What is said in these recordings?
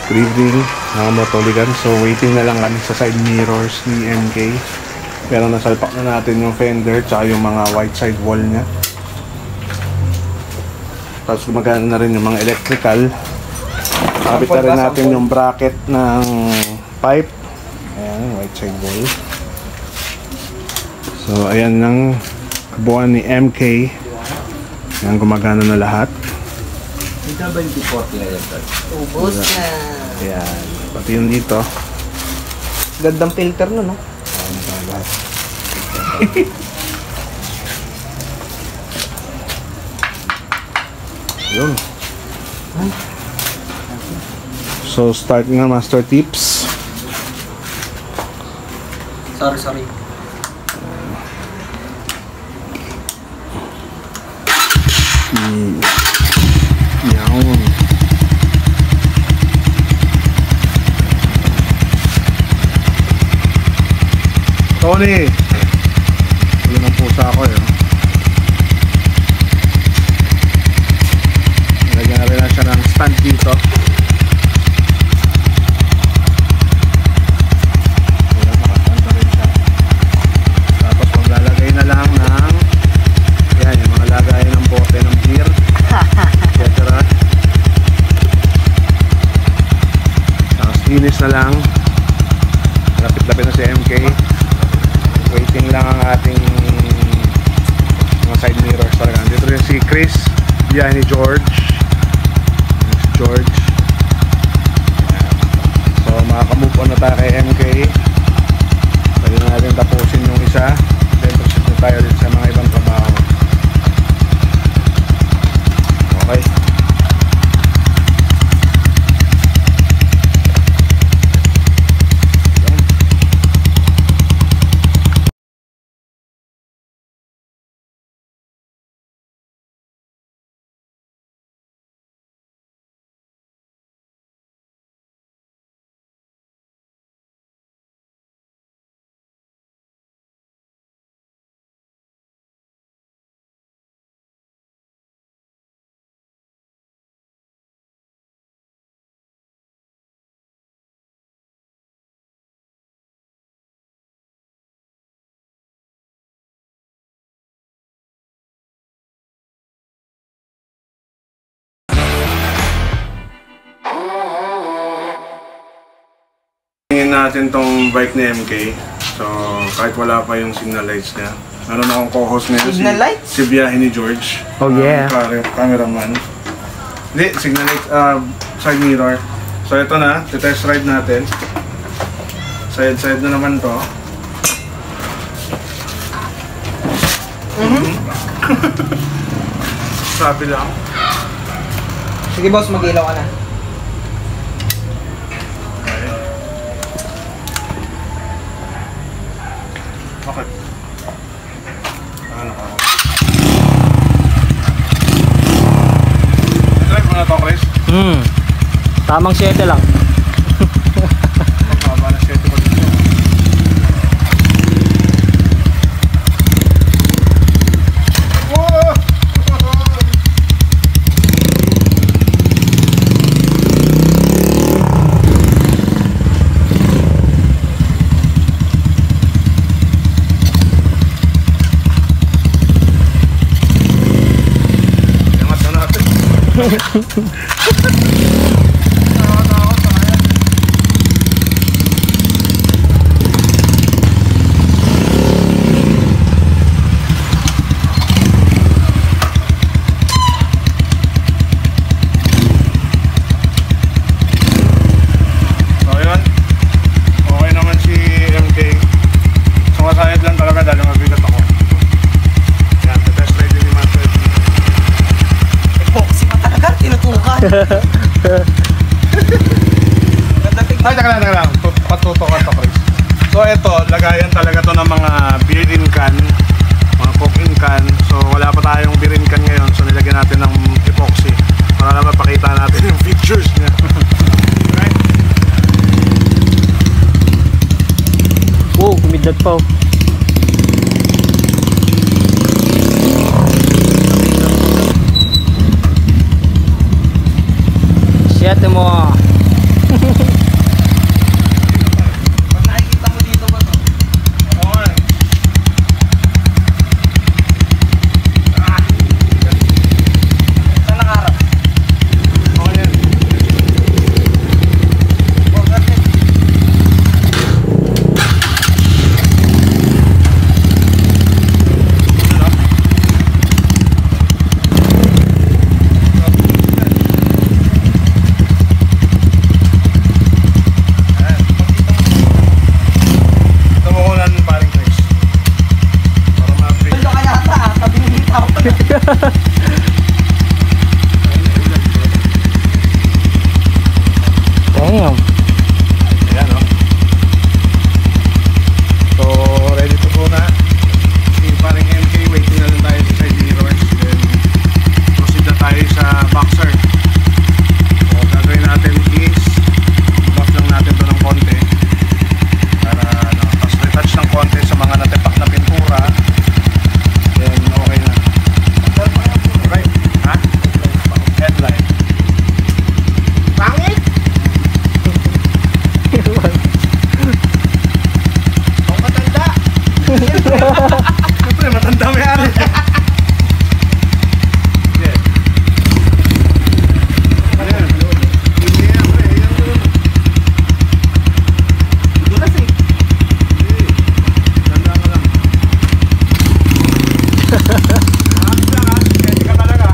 Good evening mga motoligan. So waiting na lang kami sa side mirrors ni MK. Pero nasalpak na natin yung fender tsaka yung mga white side wall nya. Tapos gumagana na rin yung mga electrical. Kapit na rin natin yung bracket ng pipe. Ayan, white side wall. So ayan lang kabuuan ni MK. Ayan, gumagana na lahat. Ito ba yung 40 na yan? Ubus na. Ayan, pati yung dito. Gandang filter no, no? Yun. So start nga master tips. Sorry. Yawn. Tony! Yun ang pusa ko yun. Nilagyan na rin na siya ng stand dito. Ayan, nakastand na rin siya. Tapos maglalagay na lang ng yan, yung mga lagay ng bote ng beer. Etc. Tapos linis na lang. Lapit-lapit na si MK. Waiting lang ang ating mga side mirrors talaga. Dito rin si Chris, yan ni George. Si George. So makakamove on na tayo kay MK. Pwede na natin tapusin yung isa. Then proceed na tayo din sa mga ibang trabaho. Okay. Tingin natin tong bike ni MK. So kahit wala pa yung signal lights niya. Meron akong co-host ngayon Signal lights? si Biyahe ni George. Oh, yeah. Cameraman. Hindi, signal lights, side mirror. So ito na, test ride natin. Side na naman to. Sabi lang. Sige boss, mag-ilaw ka na. Okay. Ano ka? Drive mo na to, Chris. Tamang 7 lang. Mababa na 7 ko dito. Whoa! Angat na natin. Ay, taka lang. Patutukan to, Chris. So, ito, lagayan talaga to ng mga beer in can, mga coke in can. So, wala pa tayong beer in can ngayon. So, nilagyan natin ng epoxy para na mapakita natin yung features niya. Right? Wow, kumidlat pa. Siete mo. Damn. Ayan, no? So, ready to go na. Si paring MK, waiting na lang tayo sa side mirrors. Then, proceed na tayo sa boxer. So, gagawin natin is buff lang natin ito ng konti para tapos retouch ng konti sa mga natipak na pintura. Then, okay na. Right? Ha? Headlight. Pangit! Ang matanda! Siyempre, matanda may ari. Yeah. Ayan. Hindi yan, pre. Ayan doon. Dulas eh. Hindi. Tanda ka lang. Makas lang ha. Kaya ka talaga.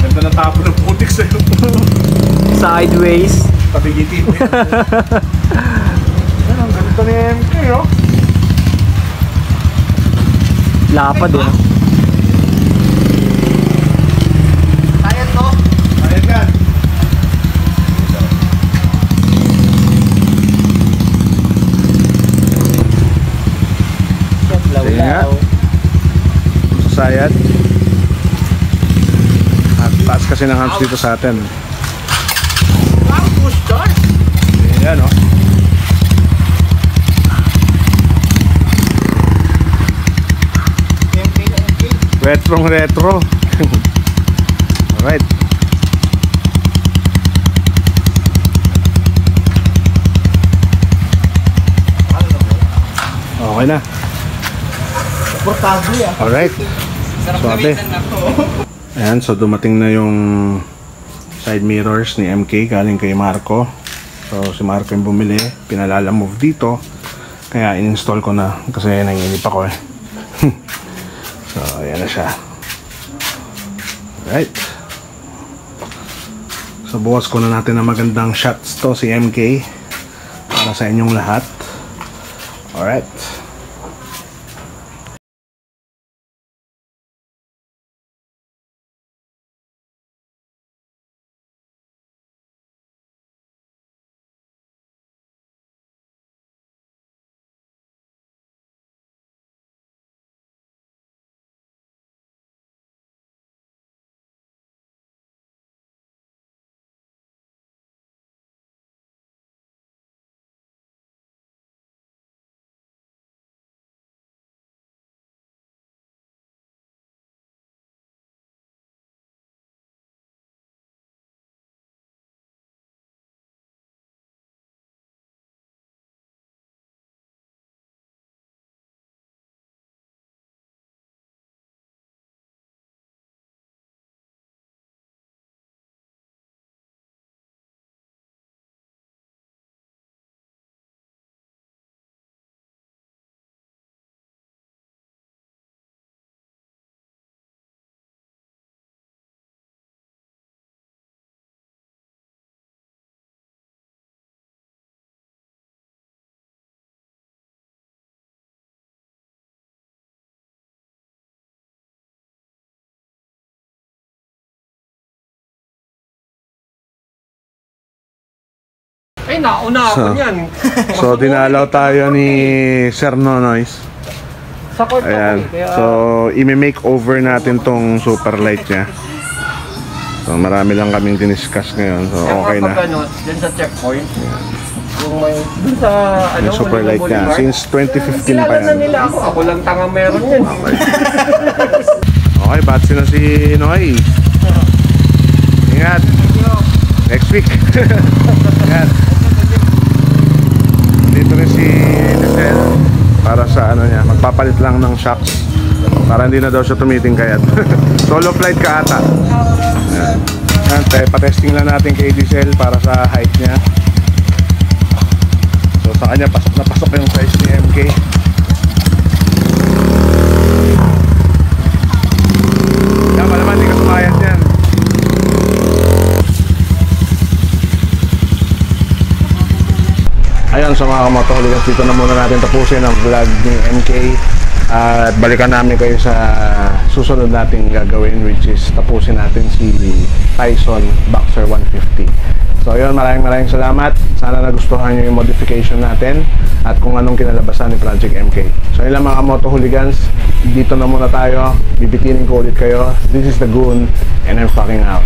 Ganda na tapo ng putik sa'yo. Sideways. Pabigitin mo yan. Yan, ang ganda ni MK, oh. Lapad eh. Kaya to. Ayan yan. Law-law. Sayad. At taas kasi ng hams dito sa atin. Wow, push down. Ayan, oh. Retrong retro. Alright. Okay na. Portable ah. Alright. Sarap So, ate. gamitan na to. Ayan, so dumating na yung side mirrors ni MK galing kay Marco. So si Marco yung bumili, pinalala move dito. Kaya in-install ko na kasi nanginip ako eh. So ayan na siya. Right. So bukas ko na natin na magandang shots to si MK para sa inyong lahat. Alright. Ay, nauna ako niyan. So dinalaw tayo ni Sir Nonoys. Sa court Ayan. ako eh. Kaya, So, i-make over natin tong super light niya. So, marami lang kaming diniscuss ngayon. So, okay na. Kapag ano, dun sa checkpoint. Yung may, dun sa ano, Yung super light niya. Since 2015 pa kilala na yan. nila ako. Ako lang tanga meron yan. Okay. Okay, batsi na si Noy. Ingat. Next week. Ingat. Dito rin si Giselle para sa ano niya, magpapalit lang ng shocks para hindi na daw siya tumiting kayat. Solo flight ka ata. Ayan. Ayan, patesting lang natin kay Giselle para sa height niya. So sa kanya pasok na pasok yung size ni MK. Tama naman, hindi ka sumayad yan. Ayun, sa mga kamotoholikas, dito na muna natin tapusin ang vlog ni MK at balikan namin kayo sa susunod nating gagawin, which is tapusin natin si Tyson Boxer 150. So So yun, maraming salamat. Sana nagustuhan nyo yung modification natin at kung anong kinalabasan ni Project MK. So yun lang mga Moto Hooligans, dito na muna tayo. Bibitinin ko ulit kayo. This is the Goon and I'm fucking out.